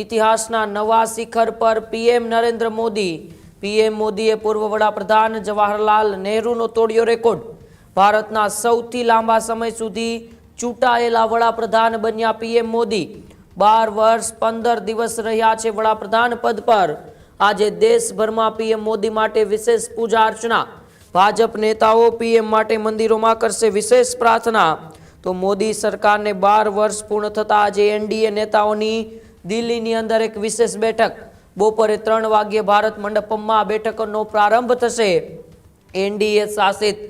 ઇતિહાસના નવા શિખર પર પીએમ નરેન્દ્ર મોદી. પીએમ મોદીએ પૂર્વ વડાપ્રધાન જવાહરલાલ નહેરુનો તોડ્યો રેકોર્ડ. ભારતના સૌથી લાંબા સમય સુધી ચૂંટાયેલા વડાપ્રધાન બન્યા પીએમ મોદી. 12 વર્ષ 15 દિવસ રહ્યા છે વડાપ્રધાન પદ પર. આજે દેશભરમાં પીએમ મોદી માટે વિશેષ પૂજા અર્ચના. ભાજપ નેતાઓ પીએમ માટે મંદિરોમાં કરશે વિશેષ પ્રાર્થના. તો મોદી સરકારને 12 વર્ષ પૂર્ણ થતા આજે એનડીએ નેતાઓની દિલ્હીની અંદર એક વિશેષ બેઠક. બપોરે 3 વાગ્યે ભારત મંડપમમાં આ બેઠકનો પ્રારંભ થશે. એનડીએ શાસિત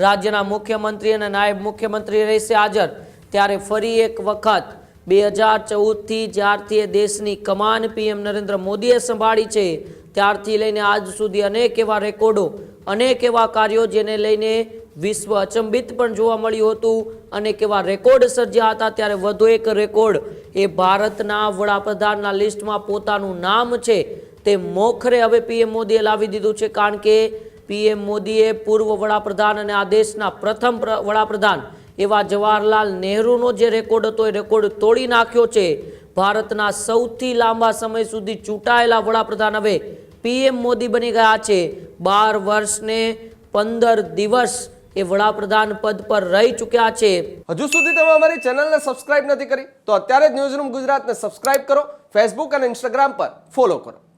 રાજ્યના મુખ્યમંત્રી અને નાયબ મુખ્યમંત્રી રહેશે હાજર. ત્યારે ફરી એક વખત 2014થી જ્યારથી એ દેશની કમાન પીએમ નરેન્દ્ર મોદીએ સંભાળી છે ત્યારથી લઈને આજ સુધી અનેક એવા રેકોર્ડો, અનેક એવા કાર્યો જેને લઈને વિશ્વ અચંબિત પણ જોવા મળ્યું હતું. અનેક એવા રેકોર્ડ સર્જ્યા હતા. ત્યારે વધુ એક રેકોર્ડ એ ભારતના વડાપ્રધાનના લિસ્ટમાં પોતાનું નામ છે તે મોખરે હવે પીએમ મોદીએ લાવી દીધું છે. કારણ કે પીએમ મોદીએ પૂર્વ વડાપ્રધાન અને આ દેશના પ્રથમ વડાપ્રધાન એવા જવાહરલાલ નહેરુનો જે રેકોર્ડ હતો એ રેકોર્ડ તોડી નાખ્યો છે. ભારતના સૌથી લાંબા સમય સુધી ચૂંટાયેલા વડાપ્રધાન હવે પીએમ મોદી બની ગયા છે. 12 વર્ષને 15 દિવસ એ વડાપ્રધાન પદ પર રહી ચૂક્યા છે. હજુ સુધી તમે અમારી ચેનલને સબસ્ક્રાઇબ નથી કરી તો અત્યારે જ ન્યૂઝરૂમ ગુજરાતને સબસ્ક્રાઇબ કરો. ફેસબુક અને ઇન્સ્ટાગ્રામ પર ફોલો કરો.